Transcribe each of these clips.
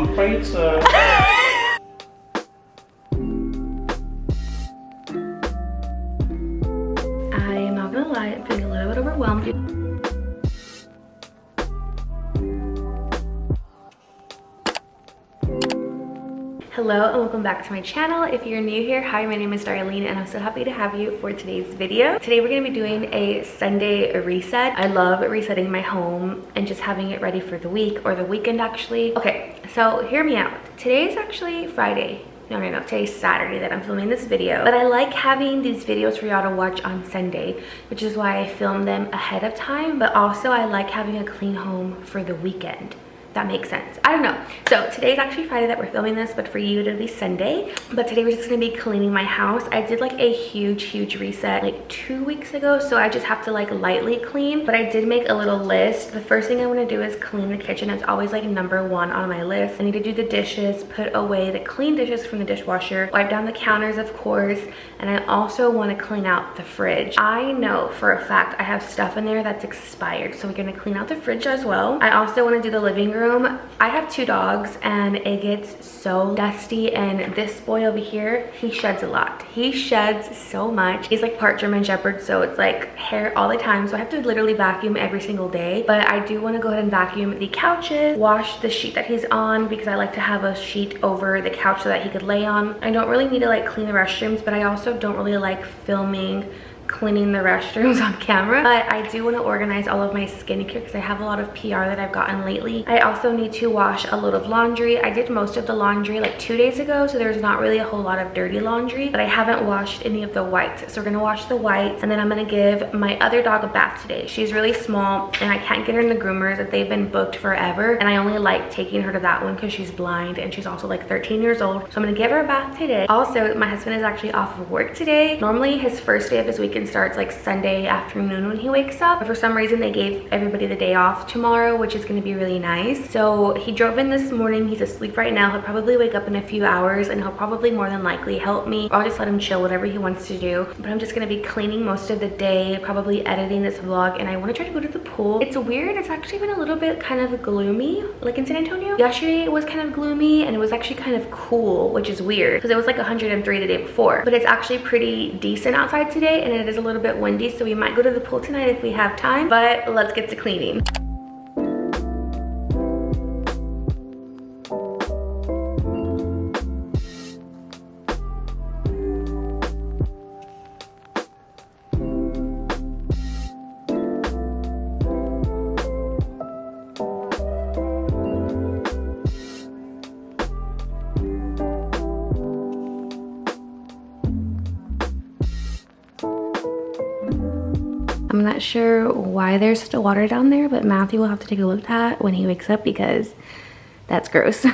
mom fights. I am not gonna lie, I'm feeling a little bit overwhelmed. Hello and welcome back to my channel. If you're new here, hi, my name is Darlene and I'm so happy to have you for today's video. Today we're going to be doing a Sunday reset. I love resetting my home and just having it ready for the week or the weekend actually. Okay, so hear me out. Today is actually Friday. No, today's Saturday that I'm filming this video. But I like having these videos for y'all to watch on Sunday, which is why I film them ahead of time. But also I like having a clean home for the weekend. That makes sense. I don't know. So today's actually Friday that we're filming this, but for you it'll be Sunday. But today we're just gonna be cleaning my house. I did like a huge reset like 2 weeks ago, so I just have to like lightly clean. But I did make a little list. The first thing I want to do is clean the kitchen. It's always like number one on my list. I need to do the dishes, put away the clean dishes from the dishwasher, wipe down the counters of course, and I also want to clean out the fridge. I know for a fact I have stuff in there that's expired, so we're gonna clean out the fridge as well. I also want to do the living room. I have 2 dogs and it gets so dusty, and this boy over here, he sheds a lot. He sheds so much. He's like part German Shepherd, so it's like hair all the time, so I have to literally vacuum every single day. But I do want to go ahead and vacuum the couches, wash the sheet that he's on because I like to have a sheet over the couch so that he could lay on. I don't really need to like clean the restrooms, but I also don't really like filming cleaning the restrooms on camera. But I do want to organize all of my skincare because I have a lot of PR that I've gotten lately. I also need to wash a load of laundry. I did most of the laundry like 2 days ago, so there's not really a whole lot of dirty laundry, but I haven't washed any of the whites. So we're gonna wash the whites, and then I'm gonna give my other dog a bath today. She's really small and I can't get her in the groomers that they've been booked forever, and I only like taking her to that one because she's blind and she's also like 13 years old. So I'm gonna give her a bath today. Also, my husband is actually off of work today. Normally his first day of his weekend starts like Sunday afternoon when he wakes up, but for some reason they gave everybody the day off tomorrow, which is going to be really nice. So he drove in this morning. He's asleep right now. He'll probably wake up in a few hours and he'll probably more than likely help me. I'll just let him chill, whatever he wants to do. But I'm just going to be cleaning most of the day, probably editing this vlog, and I want to try to go to the pool. It's weird, it's actually been a little bit kind of gloomy like in San Antonio. Yesterday it was kind of gloomy and it was actually kind of cool, which is weird because it was like 103 the day before. But it's actually pretty decent outside today, and it is a little bit windy, so we might go to the pool tonight if we have time. But let's get to cleaning. I'm not sure why there's still water down there, but Matthew will have to take a look at when he wakes up because that's gross.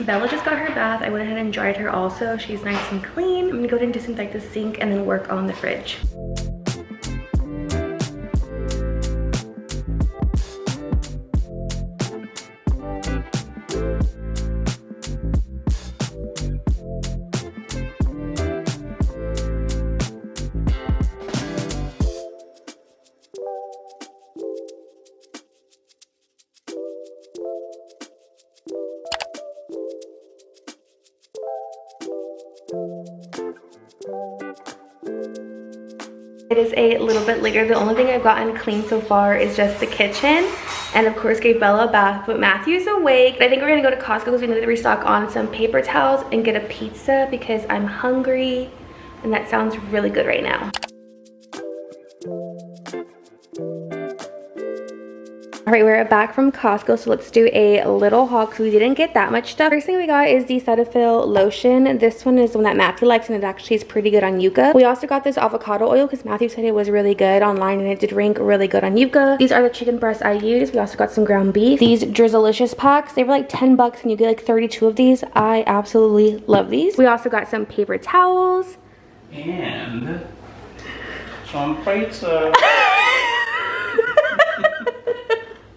Bella just got her bath. I went ahead and dried her also. She's nice and clean. I'm gonna go ahead and disinfect the sink and then work on the fridge. It is a little bit later. The only thing I've gotten clean so far is just the kitchen, and of course gave Bella a bath, but Matthew's awake. I think we're gonna go to Costco because we need to restock on some paper towels and get a pizza because I'm hungry, and that sounds really good right now. All right, we're back from Costco, so let's do a little haul because we didn't get that much stuff. First thing we got is the Cetaphil lotion. This one is the one that Matthew likes, and it actually is pretty good on Yucca. We also got this avocado oil because Matthew said it was really good online, and it did rank really good on Yucca. These are the chicken breasts I use. We also got some ground beef. These Drizzlicious packs, they were like 10 bucks, and you get like 32 of these. I absolutely love these. We also got some paper towels. And some pizza.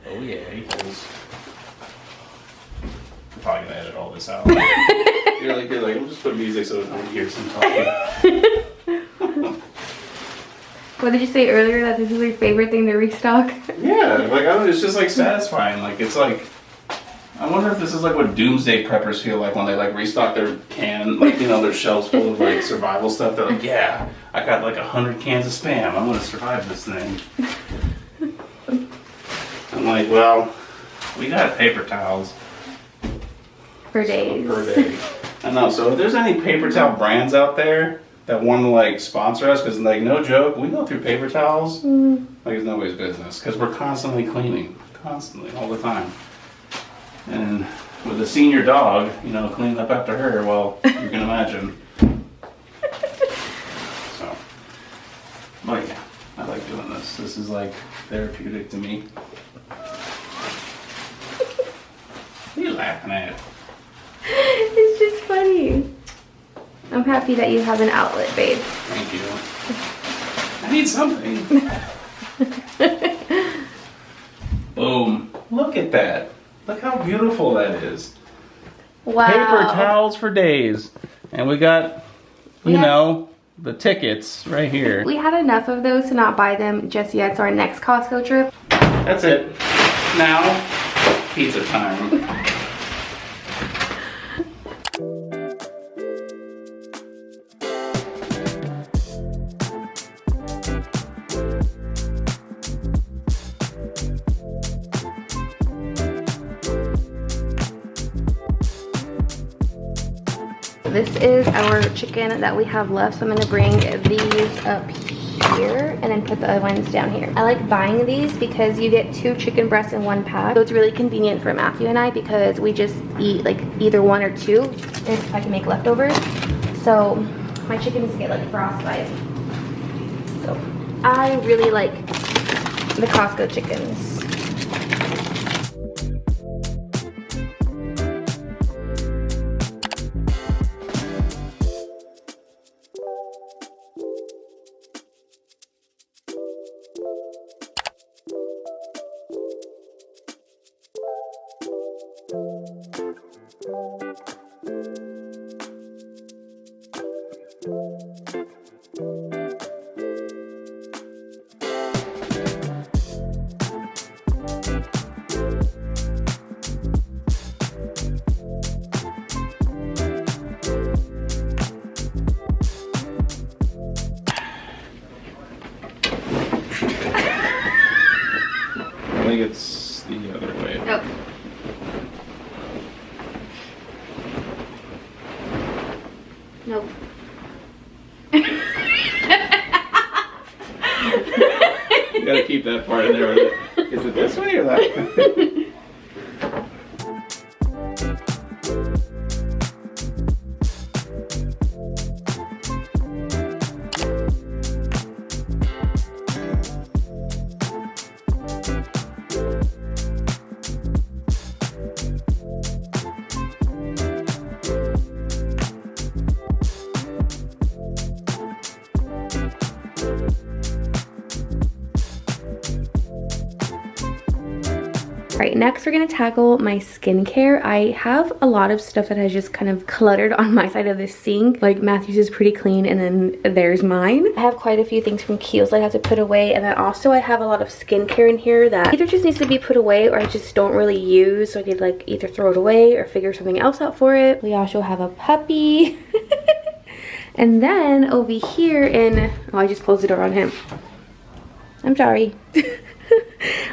Oh yeah, equals. I'm probably gonna edit all this out. you're like, we'll just put music so no one hears him talking. What did you say earlier, that this is your favorite thing to restock? Yeah, like I don't know, it's just like satisfying. Like it's like, I wonder if this is like what doomsday preppers feel like when they like restock their can, like you know, their shelves full of like survival stuff. They're like, yeah, I got like 100 cans of Spam. I'm gonna survive this thing. I'm like, well, we got paper towels. For days. Per day. I know, so if there's any paper towel brands out there that want to like sponsor us, because like no joke, we go through paper towels like it's nobody's business, because we're constantly cleaning. Constantly, all the time. And with a senior dog, you know, cleaning up after her, well, you can imagine. So, but yeah, I like doing this. This is like therapeutic to me. What are you laughing at? It's just funny. I'm happy that you have an outlet, babe. Thank you. I need something. Boom. Look at that. Look how beautiful that is. Wow. Paper towels for days. And we got, you know, the tickets right here. We had enough of those to not buy them just yet, so our next Costco trip. That's it. Now, pizza time. This is our chicken that we have left, so I'm going to bring these up here and then put the other ones down here. I like buying these because you get 2 chicken breasts in 1 pack, so it's really convenient for Matthew and I because we just eat like either 1 or 2 if I can make leftovers. So my chickens get like frostbite. So I really like the Costco chickens. I think it's the other way. Oh. Nope. You gotta keep that part in there. Is it this way or that way? right, next we're gonna tackle my skincare. I have a lot of stuff that has just kind of cluttered on my side of the sink. Like Matthew's is pretty clean, and then there's mine. I have quite a few things from Kiehl's that I have to put away, and then also I have a lot of skincare in here that either just needs to be put away or I just don't really use, so I could like either throw it away or figure something else out for it. We also have a puppy. And then over here oh, I just closed the door on him. I'm sorry.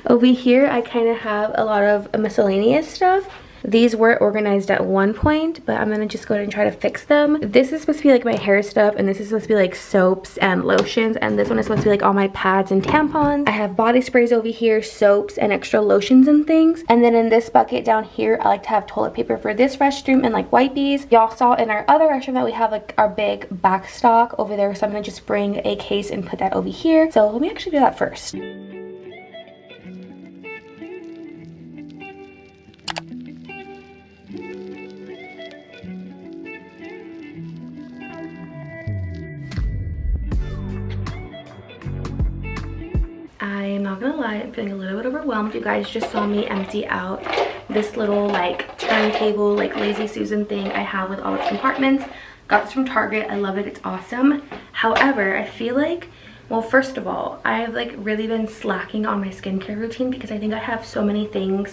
Over here, I kind of have a lot of miscellaneous stuff. These were organized at one point, but I'm gonna just go ahead and try to fix them. This is supposed to be like my hair stuff, and this is supposed to be like soaps and lotions, and this one is supposed to be like all my pads and tampons. I have body sprays over here, soaps, and extra lotions and things. And then in this bucket down here, I like to have toilet paper for this restroom and like wipes. Y'all saw in our other restroom that we have like our big back stock over there, so I'm gonna just bring a case and put that over here. So let me actually do that first. I'm not gonna lie, I'm feeling a little bit overwhelmed. You guys just saw me empty out this little like turntable, like Lazy Susan thing I have with all its compartments. Got this from Target. I love it. It's awesome. However, I feel like, well, first of all, I've like really been slacking on my skincare routine because I think I have so many things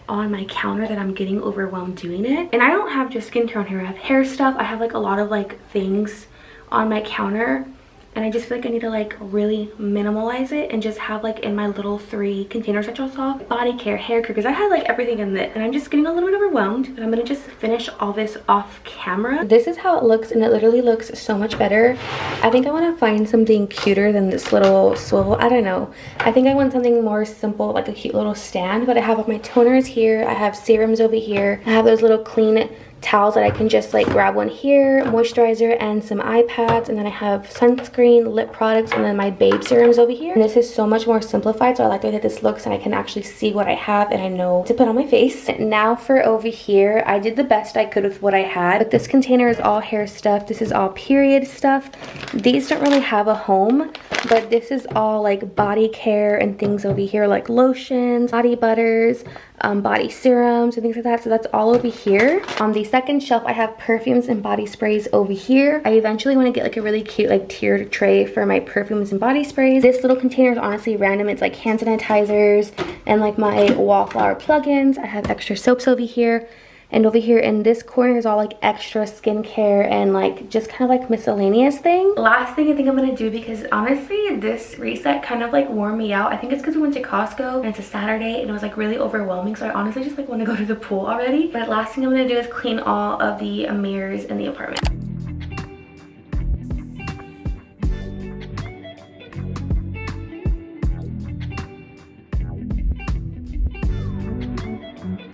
on my counter that I'm getting overwhelmed doing it. And I don't have just skincare on here. I have hair stuff. I have like a lot of like things on my counter, and I just feel like I need to like really minimalize it and just have like in my little 3 containers that y'all saw, body care, hair care, because I had like everything in it, and I'm just getting a little bit overwhelmed. But I'm gonna just finish all this off camera. This is how it looks, and it literally looks so much better. I think I want to find something cuter than this little swivel. I don't know, I think I want something more simple, like a cute little stand. But I have my toners here, I have serums over here, I have those little clean towels that I can just like grab one here, moisturizer, and some eye pads, and then I have sunscreen, lip products, and then my babe serums over here. And this is so much more simplified, so I like the way that this looks, and I can actually see what I have and I know to put on my face. Now for over here, I did the best I could with what I had, but this container is all hair stuff. This is all period stuff. These don't really have a home, but this is all like body care and things over here, like lotions, body butters, body serums and things like that. So that's all over here. On the second shelf, I have perfumes and body sprays over here. I eventually want to get like a really cute like tiered tray for my perfumes and body sprays. This little container is honestly random. It's like hand sanitizers and like my wallflower plugins. I have extra soaps over here. And over here in this corner is all like extra skincare and like just kind of like miscellaneous thing. Last thing I think I'm gonna do, because honestly this reset kind of like wore me out. I think it's because we went to Costco and it's a Saturday and it was like really overwhelming, so I honestly just like want to go to the pool already. But last thing I'm gonna do is clean all of the mirrors in the apartment.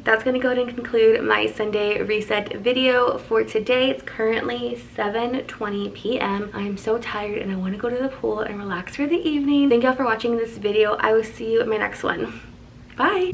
That's gonna go ahead and conclude my Sunday reset video for today. It's currently 7:20 p.m. I'm so tired and I want to go to the pool and relax for the evening. Thank y'all for watching this video. I will see you in my next one. Bye.